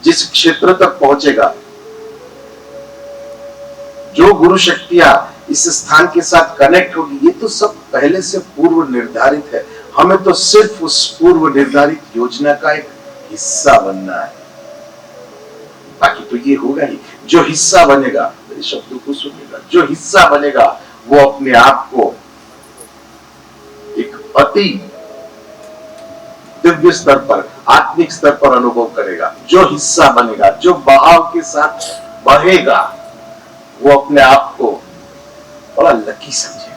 जिस क्षेत्र तक पहुंचेगा, जो गुरु शक्तियां इस स्थान के साथ कनेक्ट होगी, ये तो सब पहले से पूर्व निर्धारित है। हमें तो सिर्फ उस पूर्व निर्धारित योजना का एक हिस्सा बनना है। बाकी तो ये होगा ही, जो हिस्सा बनेगा मेरे शब्दों को सुनेगा, जो हिस्सा बनेगा वो अपने आप को एक अति दिव्य स्तर पर, आत्मिक स्तर पर अनुभव करेगा। जो हिस्सा बनेगा, जो बहाव के साथ बहेगा, वो अपने आप को बड़ा लकी समझेगा।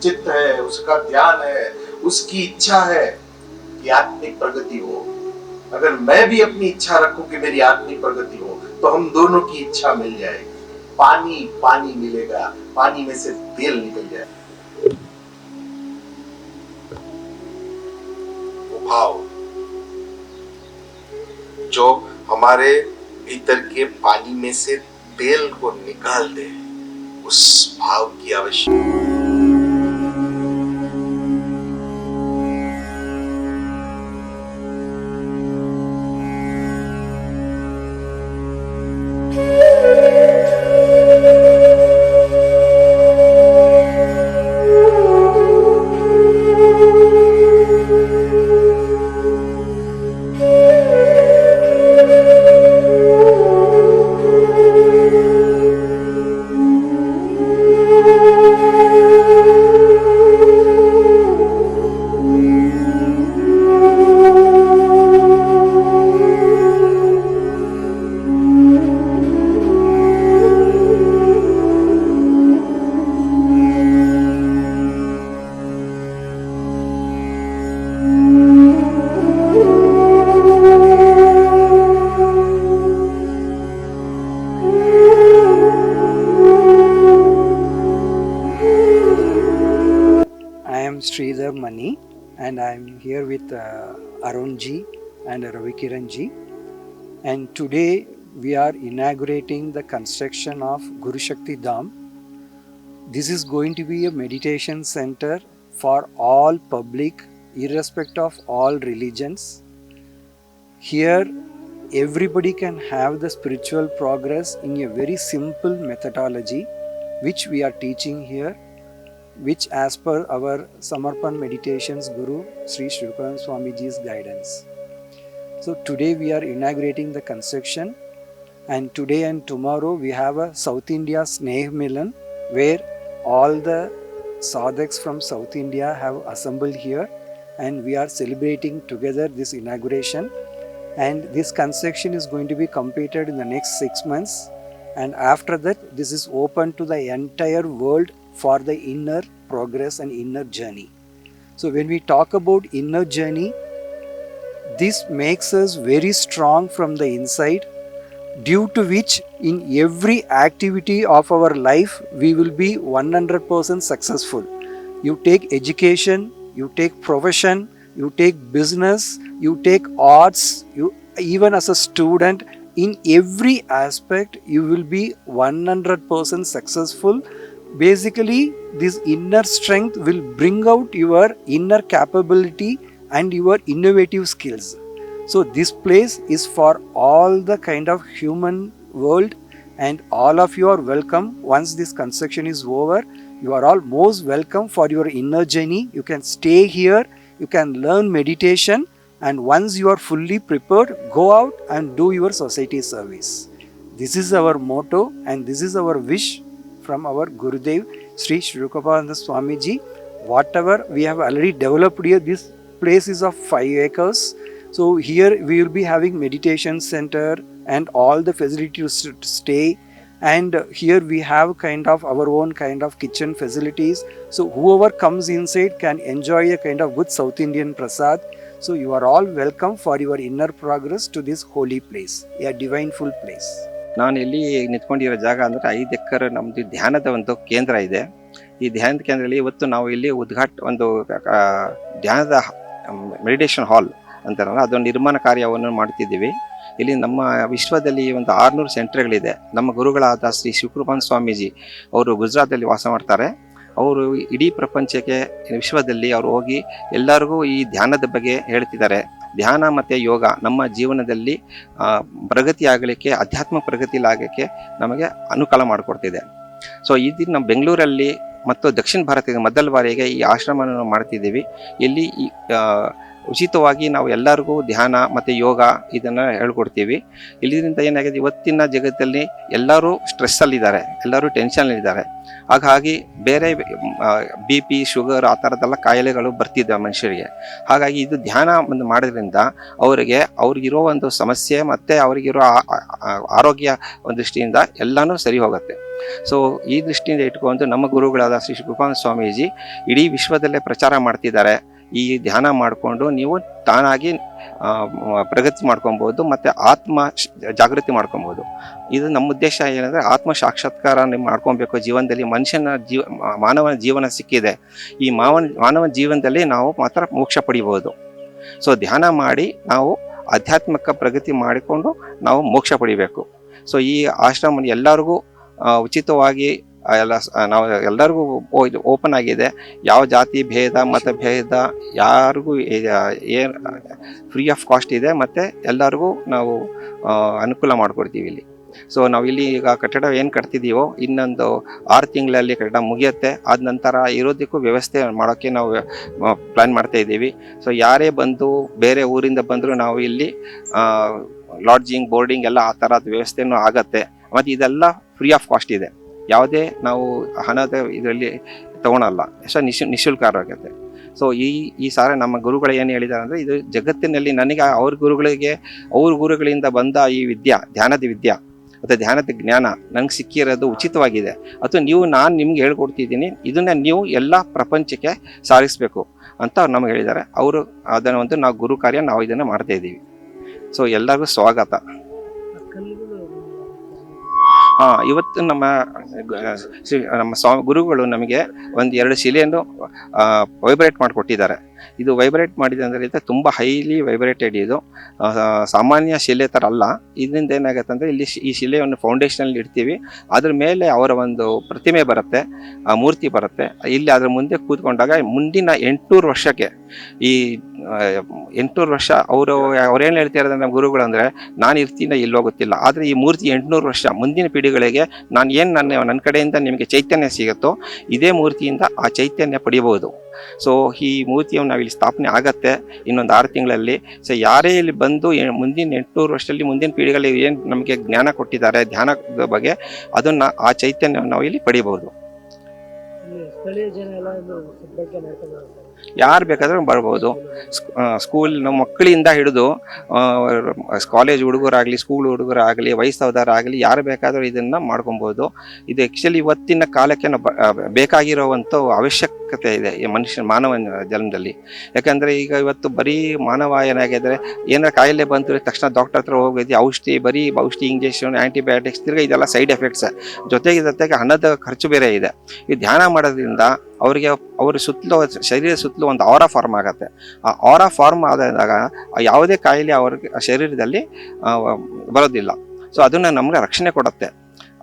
चित्त है, उसका ध्यान है, उसकी इच्छा है कि आत्मिक प्रगति हो। अगर मैं भी अपनी इच्छा रखूं कि मेरी आत्मिक प्रगति हो, तो हम दोनों की इच्छा मिल जाएगी। पानी पानी मिलेगा, पानी में से तेल निकल जाएगा। वो भाव जो हमारे भीतर के पानी में से तेल को निकाल दे, उस भाव की आवश्यकता। Sridhar Mani, and I am here with Arun ji and Ravi Kiran ji, and today we are inaugurating the construction of Guru Shakti Dham. This is going to be a meditation center for all public, irrespective of all religions. Here everybody can have the spiritual progress in a very simple methodology which we are teaching here, which as per our Samarpan Meditations Guru Sri Shukaran Swamiji's guidance. So today we are inaugurating the construction, and today and tomorrow we have a South India Sneh Milan where all the sadhaks from South India have assembled here, and we are celebrating together this inauguration. And this construction is going to be completed in the next 6 months, and after that this is open to the entire world for the inner progress and inner journey. So when we talk about inner journey, this makes us very strong from the inside, due to which in every activity of our life we will be 100% successful. You take education, you take profession, you take business, you take arts, you even as a student, in every aspect you will be 100% successful. Basically, this inner strength will bring out your inner capability and your innovative skills. So this place is for all the kind of human world, and all of you are welcome. Once this construction is over, you are all most welcome for your inner journey. You can stay here, you can learn meditation, and once you are fully prepared, go out and do your society service. This is our motto and this is our wish from our Gurudev Sri Shukarananda Swamiji. Whatever we have already developed here, this place is of 5 acres. So here we will be having meditation center and all the facilities to stay, and here we have kind of our own kind of kitchen facilities, so whoever comes inside can enjoy a kind of good South Indian prasad. So you are all welcome for your inner progress to this holy place, a divineful place. ನಾನು ಇಲ್ಲಿ ನಿಂತ್ಕೊಂಡಿರೋ ಜಾಗ ಅಂದರೆ 5 ಎಕರೆ ನಮ್ಮದು ಧ್ಯಾನದ ಒಂದು ಕೇಂದ್ರ ಇದೆ. ಈ ಧ್ಯಾನದ ಕೇಂದ್ರದಲ್ಲಿ ಇವತ್ತು ನಾವು ಇಲ್ಲಿ ಒಂದು ಧ್ಯಾನದ ಮೆಡಿಟೇಷನ್ ಹಾಲ್ ಅಂತಾರಲ್ಲ, ಅದೊಂದು ನಿರ್ಮಾಣ ಕಾರ್ಯವನ್ನು ಮಾಡ್ತಿದ್ದೀವಿ. ಇಲ್ಲಿ ನಮ್ಮ ವಿಶ್ವದಲ್ಲಿ ಒಂದು 600 ಸೆಂಟರ್ಗಳಿದೆ. ನಮ್ಮ ಗುರುಗಳಾದ ಶ್ರೀ ಶಿವಕೃಪಾನಂದ ಸ್ವಾಮೀಜಿ ಅವರು ಗುಜರಾತಲ್ಲಿ ವಾಸ ಮಾಡ್ತಾರೆ. ಅವರು ಇಡೀ ಪ್ರಪಂಚಕ್ಕೆ ವಿಶ್ವದಲ್ಲಿ ಅವರು ಹೋಗಿ ಎಲ್ಲರಿಗೂ ಈ ಧ್ಯಾನದ ಬಗ್ಗೆ ಹೇಳ್ತಿದ್ದಾರೆ. ಧ್ಯಾನ ಮತ್ತು ಯೋಗ ನಮ್ಮ ಜೀವನದಲ್ಲಿ ಪ್ರಗತಿ ಆಗಲಿಕ್ಕೆ, ಆಧ್ಯಾತ್ಮಿಕ ಪ್ರಗತಿಲಾಗಲಿಕ್ಕೆ ನಮಗೆ ಅನುಕೂಲ ಮಾಡಿಕೊಡ್ತಿದೆ. ಸೊ ಇದು ನಮ್ಮ ಬೆಂಗಳೂರಲ್ಲಿ ಮತ್ತು ದಕ್ಷಿಣ ಭಾರತದ ಮೊದಲ ಬಾರಿಗೆ ಈ ಆಶ್ರಮವನ್ನು ಮಾಡ್ತಿದ್ದೀವಿ. ಇಲ್ಲಿ ಉಚಿತವಾಗಿ ನಾವು ಎಲ್ಲರಿಗೂ ಧ್ಯಾನ ಮತ್ತು ಯೋಗ ಇದನ್ನು ಹೇಳ್ಕೊಡ್ತೀವಿ. ಇಲ್ಲಿಂದ ಏನಾಗಿದೆ, ಇವತ್ತಿನ ಜಗತ್ತಲ್ಲಿ ಎಲ್ಲರೂ ಸ್ಟ್ರೆಸ್ಸಲ್ಲಿದ್ದಾರೆ, ಎಲ್ಲರೂ ಟೆನ್ಷನ್ನಲ್ಲಿದ್ದಾರೆ. ಹಾಗಾಗಿ ಬೇರೆ BP, ಶುಗರ್ ಆ ಥರದ್ದೆಲ್ಲ ಕಾಯಿಲೆಗಳು ಬರ್ತಿದ್ದಾವೆ ಮನುಷ್ಯರಿಗೆ. ಹಾಗಾಗಿ ಇದು ಧ್ಯಾನ ಒಂದು ಮಾಡೋದ್ರಿಂದ ಅವ್ರಿಗಿರೋ ಒಂದು ಸಮಸ್ಯೆ ಮತ್ತು ಅವರಿಗಿರೋ ಆರೋಗ್ಯ ಒಂದು ದೃಷ್ಟಿಯಿಂದ ಎಲ್ಲನೂ ಸರಿ ಹೋಗುತ್ತೆ. ಸೊ ಈ ದೃಷ್ಟಿಯಿಂದ ಇಟ್ಕೊಂಡು ನಮ್ಮ ಗುರುಗಳಾದ ಶ್ರೀ ಶಿವಕೃಪಾನಂದ ಸ್ವಾಮೀಜಿ ಇಡೀ ವಿಶ್ವದಲ್ಲೇ ಪ್ರಚಾರ ಮಾಡ್ತಿದ್ದಾರೆ. ಈ ಧ್ಯಾನ ಮಾಡಿಕೊಂಡು ನೀವು ತಾನಾಗಿ ಪ್ರಗತಿ ಮಾಡ್ಕೊಬೋದು ಮತ್ತು ಜಾಗೃತಿ ಮಾಡ್ಕೊಬೋದು. ಇದು ನಮ್ಮ ಉದ್ದೇಶ ಏನಂದರೆ ಆತ್ಮ ಸಾಕ್ಷಾತ್ಕಾರ ನೀವು ಮಾಡ್ಕೊಬೇಕು ಜೀವನದಲ್ಲಿ. ಮಾನವನ ಜೀವನ ಸಿಕ್ಕಿದೆ, ಈ ಮಾನವ ಜೀವನದಲ್ಲಿ ನಾವು ಮಾತ್ರ ಮೋಕ್ಷ ಪಡಿಬೋದು. ಸೊ ಧ್ಯಾನ ಮಾಡಿ ನಾವು ಆಧ್ಯಾತ್ಮಿಕ ಪ್ರಗತಿ ಮಾಡಿಕೊಂಡು ನಾವು ಮೋಕ್ಷ ಪಡಿಬೇಕು. ಸೊ ಈ ಆಶ್ರಮ ಎಲ್ಲರಿಗೂ ಉಚಿತವಾಗಿ ನಾವು ಎಲ್ಲರಿಗೂ ಓಪನ್ ಆಗಿದೆ. ಯಾವ ಜಾತಿ ಭೇದ ಮತ ಭೇದ ಯಾರಿಗೂ ಏನು ಫ್ರೀ ಆಫ್ ಕಾಸ್ಟ್ ಇದೆ ಮತ್ತು ಎಲ್ಲರಿಗೂ ನಾವು ಅನುಕೂಲ ಮಾಡಿಕೊಡ್ತೀವಿ ಇಲ್ಲಿ. ಸೊ ನಾವಿಲ್ಲಿ ಈಗ ಕಟ್ಟಡ ಏನು ಕಟ್ತಿದ್ದೀವೋ ಇನ್ನೊಂದು 6 ತಿಂಗಳಲ್ಲಿ ಕಟ್ಟಡ ಮುಗಿಯುತ್ತೆ. ಆದ ನಂತರ ಇರೋದಕ್ಕೂ ವ್ಯವಸ್ಥೆ ಮಾಡೋಕ್ಕೆ ನಾವು ಪ್ಲ್ಯಾನ್ ಮಾಡ್ತಾಯಿದ್ದೀವಿ. ಸೊ ಯಾರೇ ಬಂದು ಬೇರೆ ಊರಿಂದ ಬಂದರೂ ನಾವು ಇಲ್ಲಿ ಲಾಡ್ಜಿಂಗ್, ಬೋರ್ಡಿಂಗ್ ಎಲ್ಲ ಆ ಥರದ ವ್ಯವಸ್ಥೆನೂ ಆಗತ್ತೆ. ಮತ್ತು ಇದೆಲ್ಲ ಫ್ರೀ ಆಫ್ ಕಾಸ್ಟ್ ಇದೆ, ಯಾವುದೇ ನಾವು ಹಣದ ಇದರಲ್ಲಿ ತಗೊಳಲ್ಲ, ನಿಶುಲ್ಕ ಆಗುತ್ತೆ. ಸೊ ಈ ಸಾರಿ ನಮ್ಮ ಗುರುಗಳು ಏನು ಹೇಳಿದ್ದಾರೆ ಅಂದರೆ, ಇದು ಜಗತ್ತಿನಲ್ಲಿ ನನಗೆ ಅವ್ರ ಗುರುಗಳಿಂದ ಬಂದ ಈ ಧ್ಯಾನದ ವಿದ್ಯೆ ಮತ್ತು ಧ್ಯಾನದ ಜ್ಞಾನ ನನಗೆ ಸಿಕ್ಕಿರೋದು ಉಚಿತವಾಗಿದೆ. ಅಥವಾ ನಾನು ನಿಮ್ಗೆ ಹೇಳ್ಕೊಡ್ತಿದ್ದೀನಿ, ಇದನ್ನು ನೀವು ಎಲ್ಲ ಪ್ರಪಂಚಕ್ಕೆ ಸಾರಿಸಬೇಕು ಅಂತ ಅವ್ರು ನಮಗೆ ಹೇಳಿದ್ದಾರೆ. ಅವರು ಅದನ್ನು ಒಂದು ನಾವು ಗುರು ಕಾರ್ಯ ನಾವು ಇದನ್ನು ಮಾಡ್ತಾಯಿದ್ದೀವಿ. ಸೊ ಎಲ್ಲರಿಗೂ ಸ್ವಾಗತ. ಇವತ್ತು ನಮ್ಮ ಗುರುಗಳು ನಮಗೆ 1-2 ಶಿಲೆಯನ್ನು ವೈಬ್ರೇಟ್ ಮಾಡಿಕೊಟ್ಟಿದ್ದಾರೆ. ಇದು ವೈಬ್ರೇಟ್ ಮಾಡಿದೆ ಅಂದರೆ ಇದು ತುಂಬ ಹೈಲಿ ವೈಬ್ರೇಟೆಡ್. ಇದು ಸಾಮಾನ್ಯ ಶಿಲೆ ಥರ ಅಲ್ಲ. ಇದರಿಂದ ಏನಾಗುತ್ತೆ ಅಂದರೆ, ಇಲ್ಲಿ ಈ ಶಿಲೆಯನ್ನು ಫೌಂಡೇಶನಲ್ಲಿ ಇಡ್ತೀವಿ, ಅದ್ರ ಮೇಲೆ ಅವರ ಒಂದು ಪ್ರತಿಮೆ ಬರುತ್ತೆ, ಮೂರ್ತಿ ಬರುತ್ತೆ. ಇಲ್ಲಿ ಅದ್ರ ಮುಂದೆ ಕೂತ್ಕೊಂಡಾಗ ಮುಂದಿನ 800 ವರ್ಷಕ್ಕೆ, ಈ 800 ವರ್ಷ ಅವ್ರೇನು ಹೇಳ್ತಿರೋದು ನಮ್ಮ ಗುರುಗಳು ಅಂದರೆ, ನಾನು ಇರ್ತೀನ ಇಲ್ಲೋ ಗೊತ್ತಿಲ್ಲ, ಆದರೆ ಈ ಮೂರ್ತಿ 800 ವರ್ಷ ಮುಂದಿನ ಪೀಳಿಗೆಗಳಿಗೆ ನನ್ನ ಕಡೆಯಿಂದ ನಿಮಗೆ ಚೈತನ್ಯ ಸಿಗುತ್ತೋ ಇದೇ ಮೂರ್ತಿಯಿಂದ ಆ ಚೈತನ್ಯ ಪಡಿಬೋದು. ಸೊ ಈ ಮೂರ್ತಿಯನ್ನು ನಾವಿಲ್ಲಿ ಸ್ಥಾಪನೆ ಆಗತ್ತೆ ಇನ್ನೊಂದು 6 ತಿಂಗಳಲ್ಲಿ. ಸೊ ಯಾರೇ ಇಲ್ಲಿ ಬಂದು ಮುಂದಿನ 800 ವರ್ಷದಲ್ಲಿ ಮುಂದಿನ ಪೀಳಿಗೆಗಳಿಗೆ ಏನು ನಮಗೆ ಜ್ಞಾನ ಕೊಟ್ಟಿದ್ದಾರೆ ಧ್ಯಾನದ ಬಗ್ಗೆ, ಅದನ್ನು ಆ ಚೈತನ್ಯವನ್ನು ನಾವು ಇಲ್ಲಿ ಪಡಿಬಹುದು. ಯಾರು ಬೇಕಾದ್ರೂ ಬರ್ಬೋದು. ಸ್ಕೂಲ್ ನಮ್ಮ ಮಕ್ಕಳಿಂದ ಹಿಡಿದು ಕಾಲೇಜ್ ಹುಡುಗರಾಗಲಿ, ಸ್ಕೂಲ್ ಹುಡುಗರಾಗಲಿ, ವಯಸ್ಸಾದವರಾಗಲಿ ಯಾರು ಬೇಕಾದರೂ ಇದನ್ನು ಮಾಡ್ಕೊಬೋದು. ಇದು ಆ್ಯಕ್ಚುಲಿ ಇವತ್ತಿನ ಕಾಲಕ್ಕೆ ಬೇಕಾಗಿರೋವಂಥ ಅವಶ್ಯಕತೆ ಇದೆ ಈ ಮಾನವ ಜನ್ಮದಲ್ಲಿ. ಯಾಕಂದರೆ ಈಗ ಇವತ್ತು ಬರೀ ಮಾನವ ಏನಾಗಿದ್ರೆ, ಏನಾರ ಕಾಯಿಲೆ ಬಂದರೆ ತಕ್ಷಣ ಡಾಕ್ಟರ್ ಹತ್ರ ಹೋಗಿದ್ವಿ, ಔಷಧಿ ಇಂಜೆಕ್ಷನ್, ಆ್ಯಂಟಿಬಯೋಟಿಕ್ಸ್, ತಿರ್ಗಿ ಇದೆಲ್ಲ ಸೈಡ್ ಎಫೆಕ್ಟ್ಸ್. ಜೊತೆಗೆ ಹಣದ ಖರ್ಚು ಬೇರೆ ಇದೆ. ಈ ಧ್ಯಾನ ಮಾಡೋದ್ರಿಂದ ಅವ್ರ ಶರೀರ ಸುತ್ತಲೂ ಒಂದು ಆರಾ ಫಾರ್ಮ್ ಆಗುತ್ತೆ. ಆ ಆರಾ ಫಾರ್ಮ್ ಆದಾಗ ಯಾವುದೇ ಕಾಯಿಲೆ ಅವ್ರ ಶರೀರದಲ್ಲಿ ಬರೋದಿಲ್ಲ. ಸೊ ಅದನ್ನು ನಮಗೆ ರಕ್ಷಣೆ ಕೊಡುತ್ತೆ.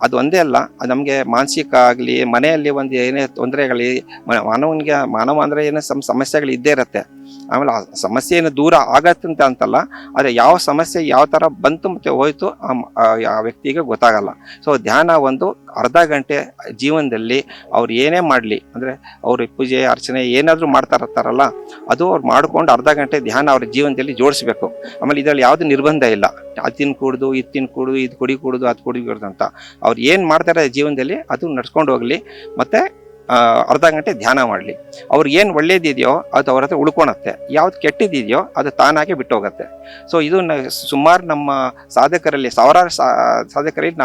ಅದು ಒಂದೇ ಅಲ್ಲ, ಅದು ನಮಗೆ ಮಾನಸಿಕ ಆಗಲಿ, ಮನೆಯಲ್ಲಿ ಒಂದು ಏನೇ ತೊಂದರೆಗಲಿ, ಮಾನವ ಅಂದರೆ ಏನೋ ಸಮಸ್ಯೆಗಳು ಇದ್ದೇ ಇರುತ್ತೆ. ಆಮೇಲೆ ಆ ಸಮಸ್ಯೆ ಏನು ದೂರ ಆಗತ್ತಂತ ಅಂತಲ್ಲ, ಆದರೆ ಯಾವ ಸಮಸ್ಯೆ ಯಾವ ಥರ ಬಂತು ಮತ್ತು ಹೋಯ್ತು ಆ ವ್ಯಕ್ತಿಗೆ ಗೊತ್ತಾಗಲ್ಲ. ಸೊ ಧ್ಯಾನ ಒಂದು ಅರ್ಧ ಗಂಟೆ ಜೀವನದಲ್ಲಿ ಅವ್ರು ಏನೇ ಮಾಡಲಿ, ಅಂದರೆ ಅವ್ರ ಪೂಜೆ ಅರ್ಚನೆ ಏನಾದರೂ ಮಾಡ್ತಾ ಇರ್ತಾರಲ್ಲ, ಅದು ಅವ್ರು ಮಾಡ್ಕೊಂಡು ಅರ್ಧ ಗಂಟೆ ಧ್ಯಾನ ಅವ್ರ ಜೀವನದಲ್ಲಿ ಜೋಡಿಸ್ಬೇಕು. ಆಮೇಲೆ ಇದರಲ್ಲಿ ಯಾವುದು ನಿರ್ಬಂಧ ಇಲ್ಲ, ಅದು ತಿನ್ಕೂಡ್ದು, ಇದು ತಿನ್ಕೂಡ್ದು, ಇದು ಕುಡಿಕೂಡ್ದು, ಅದು ಕುಡಿಕೂಡ್ದು ಅಂತ. ಅವ್ರು ಏನು ಮಾಡ್ತಾರೆ ಜೀವನದಲ್ಲಿ ಅದು ನಡ್ಸ್ಕೊಂಡು ಹೋಗಲಿ. ಮತ್ತು ಅರ್ಧ ಗಂಟೆ ಧ್ಯಾನ ಮಾಡಲಿ. ಅವ್ರಿಗೆ ಏನು ಒಳ್ಳೇದಿದೆಯೋ ಅದು ಅವ್ರ ಹತ್ರ ಉಳ್ಕೊಳತ್ತೆ, ಯಾವ್ದು ಕೆಟ್ಟಿದೆಯೋ ಅದು ತಾನಾಗೆ ಬಿಟ್ಟೋಗತ್ತೆ. ಸೊ ಇದು ಸುಮಾರು ನಮ್ಮ ಸಾಧಕರಲ್ಲಿ ಸಾವಿರಾರು ಸಾಧಕರಲ್ಲಿ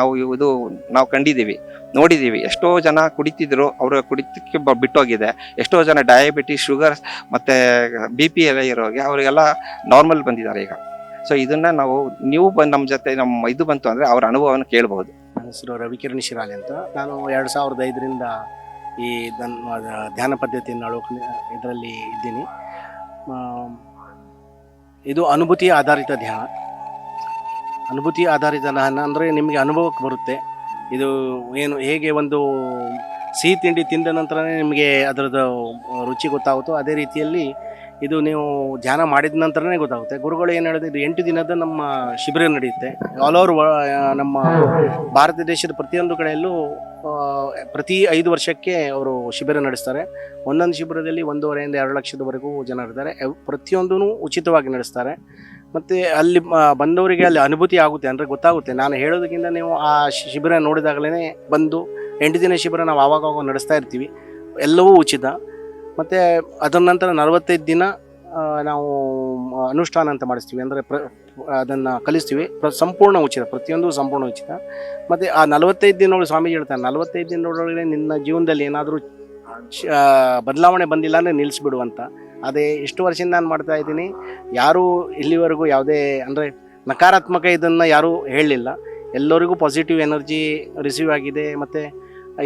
ನಾವು ಕಂಡಿದ್ದೀವಿ, ನೋಡಿದ್ದೀವಿ. ಎಷ್ಟೋ ಜನ ಕುಡಿತಿದ್ರು, ಅವರ ಕುಡಿತಕ್ಕೆ ಬಿಟ್ಟೋಗಿದೆ. ಎಷ್ಟೋ ಜನ ಡಯಾಬಿಟಿಸ್, ಶುಗರ್ ಮತ್ತು BP ಎಲ್ಲ ಇರೋರಿಗೆ ಅವರಿಗೆಲ್ಲ ನಾರ್ಮಲ್ ಬಂದಿದ್ದಾರೆ ಈಗ. ಸೊ ಇದನ್ನ ನೀವು ನಮ್ಮ ಜೊತೆ ಇದು ಬಂತು ಅಂದರೆ ಅವರ ಅನುಭವವನ್ನು ಕೇಳಬಹುದು. ನನ್ನ ಹೆಸರು ರವಿಕಿರಣ್ ಶಿರಾಲಿ ಅಂತ. ನಾನು 2005ರಿಂದ ಈ ಧ್ಯಾನ ಪದ್ಧತಿಯನ್ನು ಇದರಲ್ಲಿ ಇದ್ದೀನಿ. ಇದು ಅನುಭೂತಿ ಆಧಾರಿತ ಧ್ಯಾನ. ಅನುಭೂತಿ ಆಧಾರಿತ ಧ್ಯಾನ ಅಂದರೆ ನಿಮಗೆ ಅನುಭವಕ್ಕೆ ಬರುತ್ತೆ. ಇದು ಏನು ಹೇಗೆ ಒಂದು ಸಿಹಿ ತಿಂಡಿ ತಿಂದ ನಂತರನೇ ನಿಮಗೆ ಅದರದ್ದು ರುಚಿ ಗೊತ್ತಾಗುತ್ತೋ ಅದೇ ರೀತಿಯಲ್ಲಿ ಇದು ನೀವು ಧ್ಯಾನ ಮಾಡಿದ ನಂತರನೇ ಗೊತ್ತಾಗುತ್ತೆ. ಗುರುಗಳು ಏನು ಹೇಳಿದ್ರು, ಇದು 8 ದಿನದ ನಮ್ಮ ಶಿಬಿರ ನಡೆಯುತ್ತೆ. ಆಲ್ ಓವರ್ ನಮ್ಮ ಭಾರತ ದೇಶದ ಪ್ರತಿಯೊಂದು ಕಡೆಯಲ್ಲೂ ಪ್ರತಿ 5 ವರ್ಷಕ್ಕೆ ಅವರು ಶಿಬಿರ ನಡೆಸ್ತಾರೆ. ಒಂದೊಂದು ಶಿಬಿರದಲ್ಲಿ 1.5 2 ಲಕ್ಷದವರೆಗೂ ಜನ ಇರ್ತಾರೆ. ಪ್ರತಿಯೊಂದೂ ಉಚಿತವಾಗಿ ನಡೆಸ್ತಾರೆ. ಮತ್ತು ಅಲ್ಲಿ ಬಂದವರಿಗೆ ಅಲ್ಲಿ ಅನುಭೂತಿ ಆಗುತ್ತೆ, ಅಂದರೆ ಗೊತ್ತಾಗುತ್ತೆ. ನಾನು ಹೇಳೋದಕ್ಕಿಂತ ನೀವು ಆ ಶಿಬಿರ ನೋಡಿದಾಗಲೇ ಬಂದು 8 ದಿನ ಶಿಬಿರ ನಾವು ಆವಾಗ ನಡೆಸ್ತಾ ಇರ್ತೀವಿ, ಎಲ್ಲವೂ ಉಚಿತ. ಮತ್ತು ಅದರ ನಂತರ 45 ದಿನ ನಾವು ಅನುಷ್ಠಾನ ಅಂತ ಮಾಡಿಸ್ತೀವಿ, ಅಂದರೆ ಅದನ್ನು ಕಲಿಸ್ತೀವಿ. ಸಂಪೂರ್ಣ ಉಚಿತ, ಪ್ರತಿಯೊಂದು ಸಂಪೂರ್ಣ ಉಚಿತ. ಮತ್ತು ಆ 45 ದಿನಗಳು ಸ್ವಾಮೀಜಿ ಹೇಳ್ತಾರೆ, 45 ದಿನದೊಳಗೆ ನಿನ್ನ ಜೀವನದಲ್ಲಿ ಏನಾದರೂ ಬದಲಾವಣೆ ಬಂದಿಲ್ಲ ಅಂದರೆ ನಿಲ್ಲಿಸ್ಬಿಡುವಂತ. ಅದೇ ಎಷ್ಟು ವರ್ಷದಿಂದ ನಾನು ಮಾಡ್ತಾ ಇದ್ದೀನಿ, ಯಾರೂ ಇಲ್ಲಿವರೆಗೂ ಯಾವುದೇ ಅಂದರೆ ನಕಾರಾತ್ಮಕ ಇದನ್ನು ಯಾರೂ ಹೇಳಲಿಲ್ಲ. ಎಲ್ಲರಿಗೂ ಪಾಸಿಟಿವ್ ಎನರ್ಜಿ ರಿಸೀವ್ ಆಗಿದೆ. ಮತ್ತು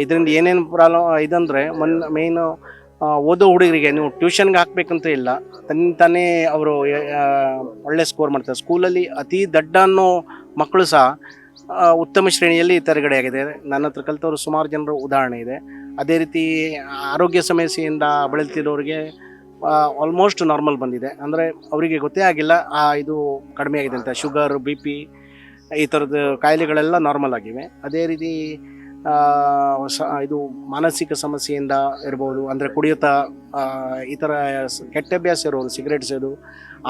ಇದರಿಂದ ಏನೇನು ಪ್ರಾಬ್ಲಮ್ ಇದಂದರೆ ಮೇಯ್ನು ಓದೋ ಹುಡುಗರಿಗೆ ನೀವು ಟ್ಯೂಷನ್ಗೆ ಹಾಕಬೇಕಂತ ಇಲ್ಲ, ತಾನೇ ಅವರು ಒಳ್ಳೆ ಸ್ಕೋರ್ ಮಾಡ್ತಾರೆ. ಸ್ಕೂಲಲ್ಲಿ ಅತಿ ದಡ್ಡ ಅನ್ನೋ ಮಕ್ಕಳು ಸಹ ಉತ್ತಮ ಶ್ರೇಣಿಯಲ್ಲಿ ತರಗಡೆ ಆಗಿದೆ. ನನ್ನ ಹತ್ರ ಕಲಿತವರು ಸುಮಾರು ಜನರು ಉದಾಹರಣೆ ಇದೆ. ಅದೇ ರೀತಿ ಆರೋಗ್ಯ ಸಮಸ್ಯೆಯಿಂದ ಬಳಲ್ತಿರೋರಿಗೆ ಆಲ್ಮೋಸ್ಟ್ ನಾರ್ಮಲ್ ಬಂದಿದೆ. ಅಂದರೆ ಅವರಿಗೆ ಗೊತ್ತೇ ಆಗಿಲ್ಲ ಇದು ಕಡಿಮೆ ಆಗಿದೆ ಅಂತ. ಶುಗರ್, BP ಈ ಥರದ ಕಾಯಿಲೆಗಳೆಲ್ಲ ನಾರ್ಮಲ್ ಆಗಿವೆ. ಅದೇ ರೀತಿ ಇದು ಮಾನಸಿಕ ಸಮಸ್ಯೆಯಿಂದ ಇರ್ಬೋದು, ಅಂದರೆ ಕುಡಿಯುತ್ತಾ ಈ ಥರ ಕೆಟ್ಟ ಅಭ್ಯಾಸ ಇರೋರು, ಸಿಗರೇಟ್ ಸೇದು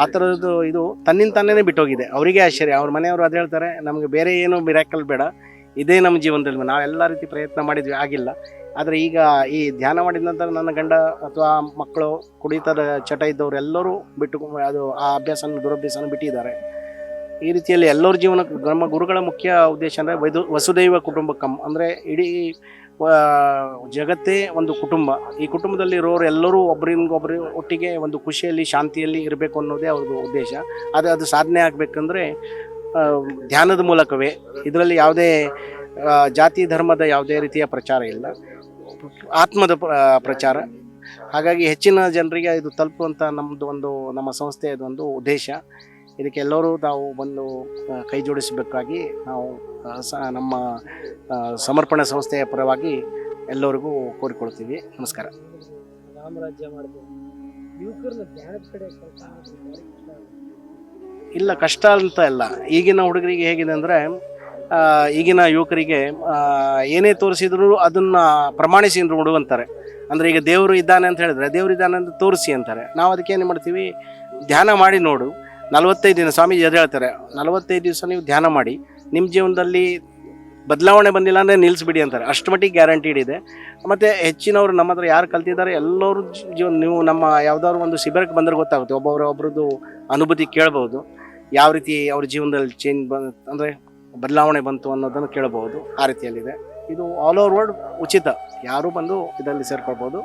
ಆ ಥರದ್ದು ಇದು ತನ್ನಿಂದ ಬಿಟ್ಟೋಗಿದೆ. ಅವರಿಗೆ ಆಶ್ಚರ್ಯ. ಅವ್ರ ಮನೆಯವರು ಅದು ಹೇಳ್ತಾರೆ, ನಮಗೆ ಬೇರೆ ಏನು ಮಿರಾಕಲ್ ಬೇಡ, ಇದೇ ನಮ್ಮ ಜೀವನದಲ್ಲಿ ನಾವೆಲ್ಲ ರೀತಿ ಪ್ರಯತ್ನ ಮಾಡಿದ್ವಿ, ಆಗಿಲ್ಲ. ಆದರೆ ಈಗ ಈ ಧ್ಯಾನ ಮಾಡಿದ ನಂತರ ನನ್ನ ಗಂಡ ಅಥವಾ ಮಕ್ಕಳು ಕುಡಿತದ ಚಟ ಇದ್ದವರು ಎಲ್ಲರೂ ಬಿಟ್ಟು ಆ ದುರಭ್ಯಾಸನ ಬಿಟ್ಟಿದ್ದಾರೆ. ಈ ರೀತಿಯಲ್ಲಿ ಎಲ್ಲರ ಜೀವನಕ್ಕೆ ನಮ್ಮ ಗುರುಗಳ ಮುಖ್ಯ ಉದ್ದೇಶ ಅಂದರೆ ವಸುದೈವ ಕುಟುಂಬಕಂ, ಅಂದರೆ ಇಡೀ ಜಗತ್ತೇ ಒಂದು ಕುಟುಂಬ. ಈ ಕುಟುಂಬದಲ್ಲಿ ಇರೋರು ಎಲ್ಲರೂ ಒಬ್ಬರಿಗೊಬ್ಬರು ಒಟ್ಟಿಗೆ ಒಂದು ಖುಷಿಯಲ್ಲಿ, ಶಾಂತಿಯಲ್ಲಿ ಇರಬೇಕು ಅನ್ನೋದೇ ಅವ್ರದ್ದು ಉದ್ದೇಶ. ಅದು ಸಾಧನೆ ಆಗಬೇಕಂದ್ರೆ ಧ್ಯಾನದ ಮೂಲಕವೇ. ಇದರಲ್ಲಿ ಯಾವುದೇ ಜಾತಿ ಧರ್ಮದ ಯಾವುದೇ ರೀತಿಯ ಪ್ರಚಾರ ಇಲ್ಲ, ಆತ್ಮದ ಪ್ರಚಾರ. ಹಾಗಾಗಿ ಹೆಚ್ಚಿನ ಜನರಿಗೆ ಇದು ತಲುಪುವಂಥ ನಮ್ಮ ಸಂಸ್ಥೆಯದು ಒಂದು ಉದ್ದೇಶ. ಇದಕ್ಕೆ ಎಲ್ಲರೂ ತಾವು ಬಂದು ಕೈ ಜೋಡಿಸಬೇಕಾಗಿ ನಾವು ನಮ್ಮ ಸಮರ್ಪಣಾ ಸಂಸ್ಥೆಯ ಪರವಾಗಿ ಎಲ್ಲರಿಗೂ ಕೋರಿಕೊಳ್ತೀವಿ. ನಮಸ್ಕಾರ. ಇಲ್ಲ, ಕಷ್ಟ ಅಂತ ಇಲ್ಲ. ಈಗಿನ ಹುಡುಗರಿಗೆ ಹೇಗಿದೆ ಅಂದರೆ, ಈಗಿನ ಯುವಕರಿಗೆ ಏನೇ ತೋರಿಸಿದ್ರು ಅದನ್ನು ಪ್ರಮಾಣಿಸಿ ನೋಡುವಂತಾರೆ. ಅಂದರೆ ಈಗ ದೇವರು ಇದ್ದಾನೆ ಅಂತ ಹೇಳಿದ್ರೆ ದೇವರು ಇದ್ದಾನೆ ಅಂತ ತೋರಿಸಿ ಅಂತಾರೆ. ನಾವು ಅದಕ್ಕೆ ಏನು ಮಾಡ್ತೀವಿ, ಧ್ಯಾನ ಮಾಡಿ ನೋಡು. 45 ದಿನ ಸ್ವಾಮೀಜಿ ಅದು ಹೇಳ್ತಾರೆ, 45 ದಿವಸ ನೀವು ಧ್ಯಾನ ಮಾಡಿ, ನಿಮ್ಮ ಜೀವನದಲ್ಲಿ ಬದಲಾವಣೆ ಬಂದಿಲ್ಲ ಅಂದರೆ ನಿಲ್ಲಿಸ್ಬಿಡಿ ಅಂತಾರೆ. ಅಷ್ಟು ಮಟ್ಟಿಗೆ ಗ್ಯಾರಂಟಿಡ್ ಇದೆ. ಮತ್ತು ಹೆಚ್ಚಿನವರು ನಮ್ಮ ಹತ್ರ ಯಾರು ಕಲ್ತಿದ್ದಾರೆ ಎಲ್ಲರೂ ನೀವು ನಮ್ಮ ಯಾವುದಾದ್ರು ಒಂದು ಶಿಬಿರಕ್ಕೆ ಬಂದರೆ ಗೊತ್ತಾಗುತ್ತೆ. ಒಬ್ಬರದ್ದು ಅನುಭೂತಿ ಕೇಳ್ಬೋದು, ಯಾವ ರೀತಿ ಅವ್ರ ಜೀವನದಲ್ಲಿ ಅಂದರೆ ಬದಲಾವಣೆ ಬಂತು ಅನ್ನೋದನ್ನು ಕೇಳಬಹುದು. ಆ ರೀತಿಯಲ್ಲಿದೆ. ಇದು ಆಲ್ ಓವರ್ ವರ್ಲ್ಡ್ ಉಚಿತ, ಯಾರೂ ಬಂದು ಇದರಲ್ಲಿ ಸೇರ್ಕೊಳ್ಬೋದು.